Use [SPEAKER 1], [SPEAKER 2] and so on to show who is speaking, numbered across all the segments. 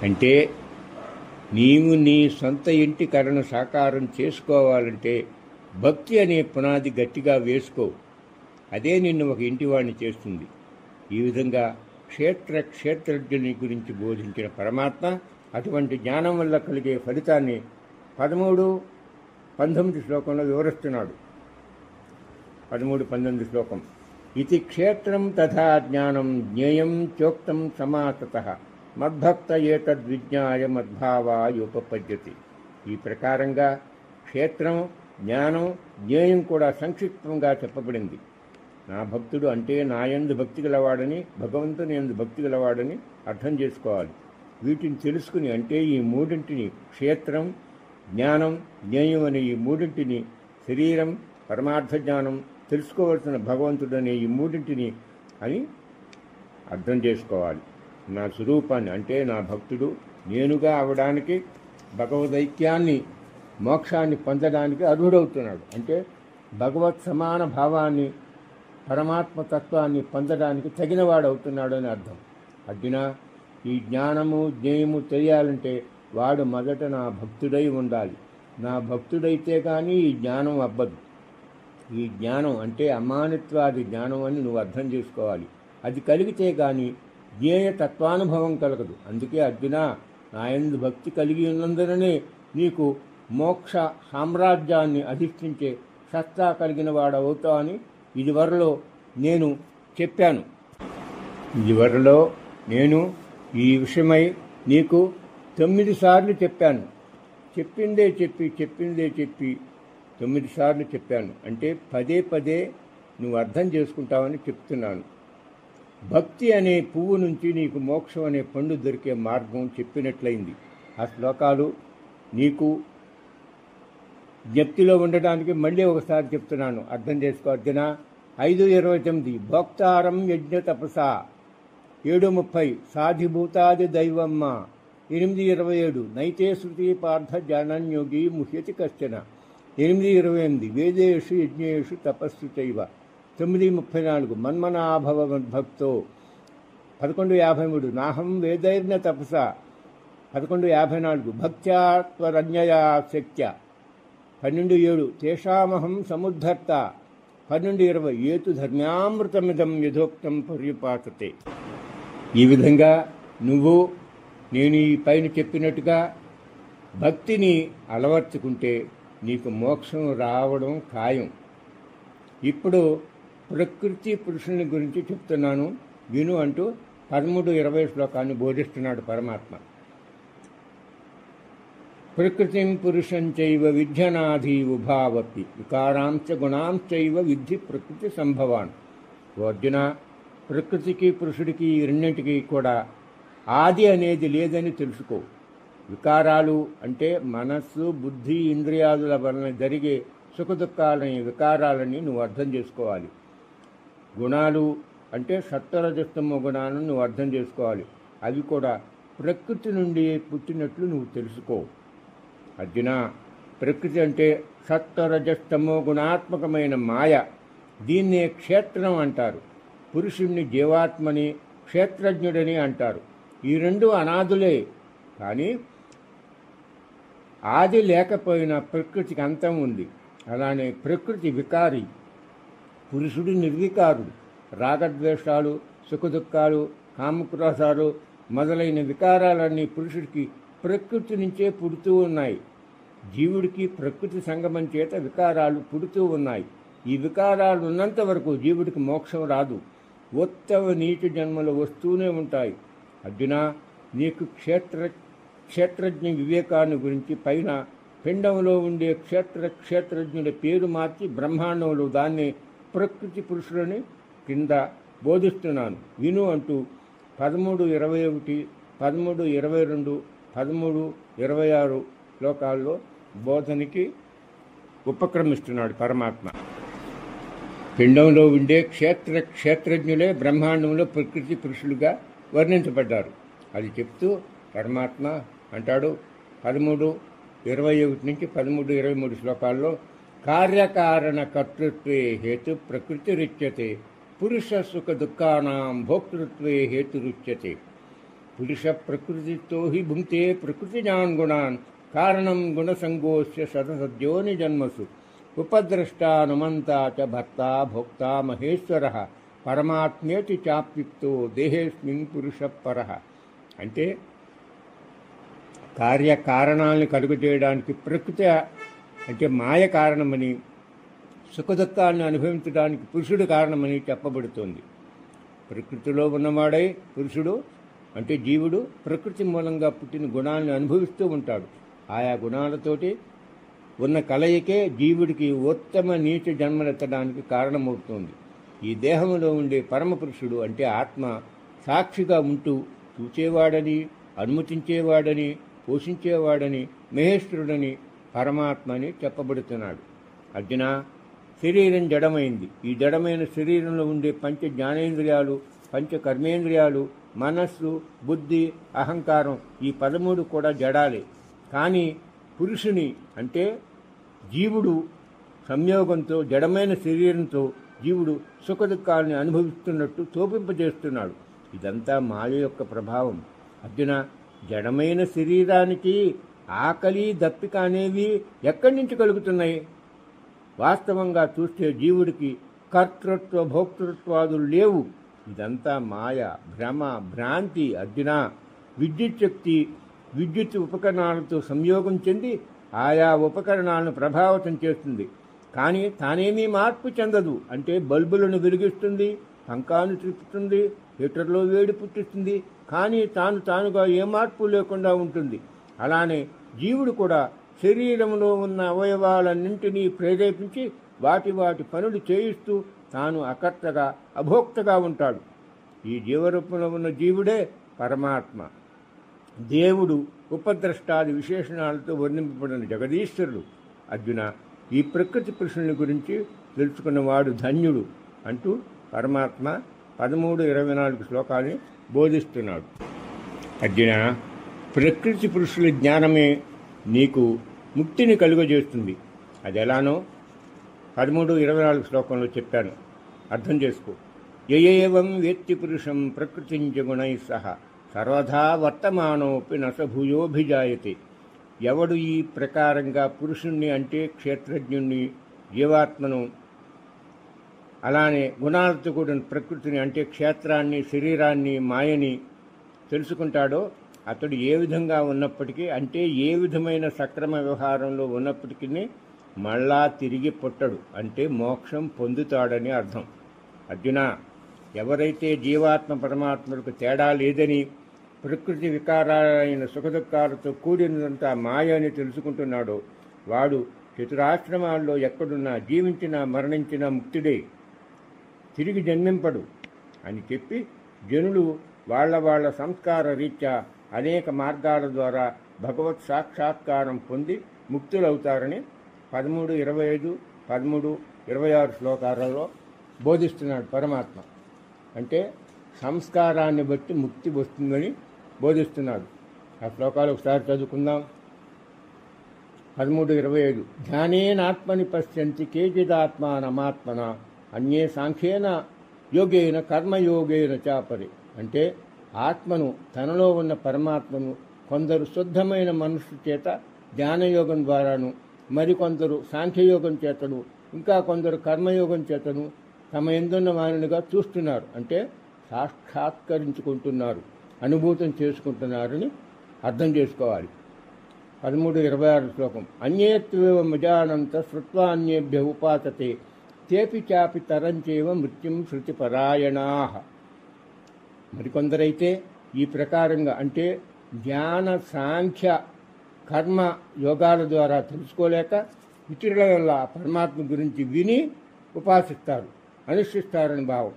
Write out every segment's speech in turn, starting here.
[SPEAKER 1] అంటే నీవు నీ సొంత ఇంటి కలను సాకారం చేసుకోవాలంటే భక్తి అనే పునాది గట్టిగా వేసుకో. అదే నిన్ను ఒక ఇంటివాణ్ణి చేస్తుంది. ఈ విధంగా క్షేత్రజ్ఞుని గురించి బోధించిన పరమాత్మ అటువంటి జ్ఞానం వల్ల కలిగే ఫలితాన్ని 13-19 శ్లోకంలో వివరిస్తున్నాడు. 13-19 శ్లోకం. ఇది క్షేత్రం తథా జ్ఞానం జ్ఞేయం చోక్తం సమాసతః మద్భక్త ఏతద్విజ్ఞాయ మద్భావాయుపపద్యతి. ఈ ప్రకారంగా క్షేత్రం, జ్ఞానం, జ్ఞేయం కూడా సంక్షిప్తంగా చెప్పబడింది. నా భక్తుడు అంటే నాయందు భక్తి గలవాడని, భగవంతుని యందు భక్తి గలవాడని అర్థం చేసుకోవాలి. వీటిని తెలుసుకుని, అంటే ఈ మూడింటిని, క్షేత్రం, జ్ఞానం, జ్ఞేయం అనే ఈ మూడింటిని, శరీరం, పరమార్థ జ్ఞానం, తెలుసుకోవలసిన భగవంతుడు అనే ఈ మూడింటిని అని అర్థం చేసుకోవాలి. నా స్వరూపాన్ని అంటే నా భక్తుడు నేనుగా అవడానికి, భగవదైక్యాన్ని, మోక్షాన్ని పొందడానికి అర్హుడవుతున్నాడు. అంటే భగవత్ సమాన భావాన్ని, పరమాత్మతత్వాన్ని పొందడానికి తగినవాడవుతున్నాడు అని అర్థం. అర్జున, ఈ జ్ఞానము, జ్ఞేయము తెలియాలంటే వాడు మొదట నా భక్తుడై ఉండాలి. నా భక్తుడైతే కానీ ఈ జ్ఞానం అబ్బదు. ఈ జ్ఞానం అంటే అమానిత్వాది జ్ఞానం అని నువ్వు అర్థం చేసుకోవాలి. అది కలిగితే కానీ జ్ఞేయ తత్వానుభవం కలగదు. అందుకే అర్జున, నాయందు భక్తి కలిగి ఉన్నందుననే నీకు మోక్ష సామ్రాజ్యాన్ని అధిష్ఠించే సత్తా కలిగిన వాడవుతావు అని ఇదివరలో నేను చెప్పాను. ఇదివరలో నేను ఈ విషయమై నీకు 9 సార్లు చెప్పాను. చెప్పిందే చెప్పి 9 సార్లు చెప్పాను. అంటే పదే పదే నువ్వు అర్థం చేసుకుంటావని చెప్తున్నాను. భక్తి అనే పువ్వు నుంచి నీకు మోక్షం అనే పండు దొరికే మార్గం చెప్పినట్లయింది. ఆ శ్లోకాలు నీకు జ్ఞప్తిలో ఉండడానికి మళ్ళీ ఒకసారి చెప్తున్నాను, అర్థం చేసుకో అర్జున. 5:29 భోక్తారం యజ్ఞ తపసా, 7:30 సాధిభూతాది దైవమ్మ, 8:27 నైతే శృతి పార్థ జానన్యోగి ముహ్యతి కశ్చన, 8:28 వేదేషు యజ్ఞేషు తపస్సు చైవ, 9:34 మన్మనాభవ మద్భక్తో, 11:53 నాహం వేదైర్న తపస, 11:54 భక్త్యా త్వరన్యయా శక్త్య, 12:7 తేషామహం సముద్ధర్త, 12:20 ఏతు ధర్మ్యామృతమిదం యథోక్తం పర్యుపాసతే. ఈ విధంగా నువ్వు నేను ఈ పైన చెప్పినట్టుగా భక్తిని అలవర్చుకుంటే నీకు మోక్షం రావడం ఖాయం. ఇప్పుడు ప్రకృతి పురుషుని గురించి చెప్తున్నాను విను అంటూ 13-20 శ్లోకాన్ని బోధిస్తున్నాడు పరమాత్మ. ప్రకృతిం పురుషంచైవ విద్యనాధి ఉభావపి వికారాంచ గుణాంచైవ విద్ధి ప్రకృతి సంభవాన్. ఓ అర్జున, ప్రకృతికి పురుషుడికి ఈ రెండింటికి కూడా ఆది అనేది లేదని తెలుసుకో. వికారాలు అంటే మనస్సు, బుద్ధి, ఇంద్రియాదుల వలన జరిగే సుఖదుఖాలని, వికారాలని నువ్వు అర్థం చేసుకోవాలి. గుణాలు అంటే సత్వరజస్తమ గుణాలను నువ్వు అర్థం చేసుకోవాలి. అవి కూడా ప్రకృతి నుండి పుట్టినట్లు నువ్వు తెలుసుకో. అర్జున, ప్రకృతి అంటే సత్వరజస్తమో గుణాత్మకమైన మాయ. దీన్నే క్షేత్రం అంటారు. పురుషుణ్ణి జీవాత్మని, క్షేత్రజ్ఞుడని అంటారు. ఈ రెండు అనాదులే. కానీ ఆది లేకపోయినా ప్రకృతికి అంతం ఉంది. అలానే ప్రకృతి వికారి, పురుషుడు నిర్వికారుడు. రాగద్వేషాలు, సుఖదుఖాలు, కామక్రోధాలు మొదలైన వికారాలన్నీ పురుషుడికి ప్రకృతి నుంచే పుడుతూ ఉన్నాయి. జీవుడికి ప్రకృతి సంగమం చేత వికారాలు పుడుతూ ఉన్నాయి. ఈ వికారాలు ఉన్నంత వరకు జీవుడికి మోక్షం రాదు. ఉత్తమ నీచ జన్మలు వస్తూనే ఉంటాయి. అర్జున, నీకు క్షేత్రజ్ఞ వివేకాన్ని గురించి పైన పిండంలో ఉండే క్షేత్రజ్ఞుడి పేరు మార్చి బ్రహ్మాండంలో దాన్ని ప్రకృతి పురుషులని కింద బోధిస్తున్నాను విను అంటూ 13:21, 13:22, 13:26 శ్లోకాల్లో బోధనకి ఉపక్రమిస్తున్నాడు పరమాత్మ. పిండంలో ఉండే క్షేత్రజ్ఞులే బ్రహ్మాండంలో ప్రకృతి పురుషులుగా వర్ణించబడ్డారు. అది చెప్తూ పరమాత్మ అంటాడు 13:21 నుంచి 13:23 శ్లోకాల్లో కార్యకారణ కర్తృత్వే హేతు ప్రకృతిరుచ్యతే పురుష సుఖ దుఃఖానాం భోక్తృత్వే హేతురుచ్యతే. పురుష ప్రకృతితో హి భుంక్తే ప్రకృతిజాన్ గుణాన్ కారణం గుణసంగోస్య శతసద్యోని జన్మసు ఉపద్రష్టానుమంతా చ భర్త భోక్త మహేశ్వర పరమాత్మేతి చాప్యుక్తో దేహేస్మిన్ పురుష పరః. అంటే కార్యకారణాలను కలుగజేయడానికి ప్రకృతి అంటే మాయ కారణమని, సుఖదుఖాన్ని అనుభవించడానికి పురుషుడు కారణమని చెప్పబడుతోంది. ప్రకృతిలో ఉన్నవాడై పురుషుడు అంటే జీవుడు ప్రకృతి మూలంగా పుట్టిన గుణాలను అనుభవిస్తూ ఉంటాడు. ఆయా గుణాలతోటి ఉన్న కలయికే జీవుడికి ఉత్తమ నీచ జన్మలెత్తడానికి కారణమవుతుంది. ఈ దేహంలో ఉండే పరమపురుషుడు అంటే ఆత్మ సాక్షిగా ఉంటూ చూచేవాడని, అనుమతించేవాడని, పోషించేవాడని, మహేశ్వరుడని, పరమాత్మ అని చెప్పబడుతున్నాడు. అర్జున, శరీరం జడమైంది. ఈ జడమైన శరీరంలో ఉండే పంచ జ్ఞానేంద్రియాలు, పంచ కర్మేంద్రియాలు, మనస్సు, బుద్ధి, అహంకారం ఈ 13 కూడా జడాలే. కానీ పురుషుని అంటే జీవుడు సంయోగంతో జడమైన శరీరంతో జీవుడు సుఖదుఖాలని అనుభవిస్తున్నట్టు తోపింపజేస్తున్నాడు. ఇదంతా మాయ యొక్క ప్రభావం. అర్జున, జడమైన శరీరానికి ఆకలి, దప్పిక అనేవి ఎక్కడి నుంచి కలుగుతున్నాయి? వాస్తవంగా చూస్తే జీవుడికి కర్తృత్వ భోక్తృత్వాదులు లేవు. ఇదంతా మాయ, భ్రమ, భ్రాంతి. అర్జున, విద్యుత్ శక్తి విద్యుత్ ఉపకరణాలతో సంయోగం చెంది ఆయా ఉపకరణాలను ప్రభావితం చేస్తుంది. కానీ తానేమీ మార్పు చెందదు. అంటే బల్బులను వెలిగిస్తుంది, పంకాను తిప్పుతుంది, హీటర్లో వేడి పుట్టిస్తుంది, కానీ తానుగా ఏ మార్పు లేకుండా ఉంటుంది. అలానే జీవుడు కూడా శరీరంలో ఉన్న అవయవాలన్నింటినీ ప్రేరేపించి వాటి పనులు చేయిస్తూ తాను అకర్తగా అభోక్తగా ఉంటాడు. ఈ జీవరూపంలో ఉన్న జీవుడే పరమాత్మ. దేవుడు ఉపద్రష్టాది విశేషణాలతో వర్ణింపబడిన జగదీశ్వరుడు. అర్జున, ఈ ప్రకృతి పురుషుని గురించి తెలుసుకున్నవాడు ధన్యుడు అంటూ పరమాత్మ 13-24 శ్లోకాలని బోధిస్తున్నాడు. అర్జున, ప్రకృతి పురుషుల జ్ఞానమే నీకు ముక్తిని కలుగజేస్తుంది. అది ఎలానో 13-24 శ్లోకంలో చెప్పాను, అర్థం చేసుకో. యయేవం వేత్తి పురుషం ప్రకృతించ గుణై సహ సర్వదా వర్తమానోపి నసభూయోభిజాయతే. ఎవడు ఈ ప్రకారంగా పురుషుణ్ణి అంటే క్షేత్రజ్ఞుణ్ణి, జీవాత్మను, అలానే గుణాలతో కూడిన ప్రకృతిని అంటే క్షేత్రాన్ని, శరీరాన్ని, మాయని తెలుసుకుంటాడో అతడు ఏ విధంగా ఉన్నప్పటికీ అంటే ఏ విధమైన సక్రమ వ్యవహారంలో ఉన్నప్పటికీ మళ్ళా తిరిగి పుట్టడు, అంటే మోక్షం పొందుతాడని అర్థం. అర్జున, ఎవరైతే జీవాత్మ పరమాత్మలకు తేడా లేదని, ప్రకృతి వికారాలైన సుఖదుఖాలతో కూడినంత మాయ అని తెలుసుకుంటున్నాడో వాడు చతురాశ్రమాల్లో ఎక్కడున్నా జీవించినా మరణించినా ముక్తుడే, తిరిగి జన్మింపడు అని చెప్పి జనులు వాళ్ళ సంస్కార రీత్యా అనేక మార్గాల ద్వారా భగవత్ సాక్షాత్కారం పొంది ముక్తులవుతారని 13-25, 13-26 శ్లోకాలలో బోధిస్తున్నాడు పరమాత్మ. అంటే సంస్కారాన్ని బట్టి ముక్తి వస్తుందని బోధిస్తున్నాడు. ఆ శ్లోకాలు ఒకసారి చదువుకుందాం. 13-25 ధ్యానేనాత్మని పశ్యంతి కేచిదాత్మానమాత్మన అన్యే సాంఖ్యేన యోగేన కర్మయోగేన చాపరి. అంటే ఆత్మను, తనలో ఉన్న పరమాత్మను కొందరు శుద్ధమైన మనస్సు చేత ధ్యానయోగం ద్వారాను, మరికొందరు సాంఖ్యయోగం చేతను, ఇంకా కొందరు కర్మయోగం చేతను తమ యందున్న వారినిగా చూస్తున్నారు. అంటే సాక్షాత్కరించుకుంటున్నారు, అనుభూతం చేసుకుంటున్నారని అర్థం చేసుకోవాలి. 13-26 శ్లోకం అన్యేత్వేవ మజానంత శ్రుత్వా అన్యేభ్య ఉపాసతే తేపి చాపి తరంచేవ మృత్యుం శృతిపరాయణాః. మరికొందరైతే ఈ ప్రకారంగా అంటే ధ్యాన, సాంఖ్య, కర్మ యోగాల ద్వారా తెలుసుకోలేక ఇతరుల వల్ల పరమాత్మ గురించి విని ఉపాసిస్తారు, అనుష్ఠిస్తారని భావం.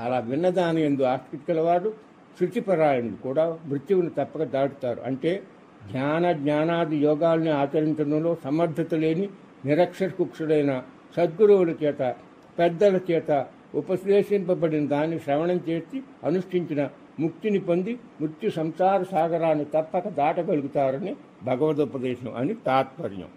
[SPEAKER 1] అలా విన్నదాని యందు ఆసక్తి వారు శృతిపరాయణులు కూడా మృత్యువును తప్పక దాటుతారు. అంటే జ్ఞానాది యోగాల్ని ఆచరించడంలో సమర్థత లేని నిరక్షరకుక్షుడైన సద్గురువుల చేత, పెద్దల చేత ఉపశ్లేషింపబడిన దాన్ని శ్రవణం చేసి అనుష్ఠించిన ముక్తిని పొంది మృత్యు సంసార సాగరాన్ని తప్పక దాటగలుగుతారని భగవదోపదేశం అని తాత్పర్యం.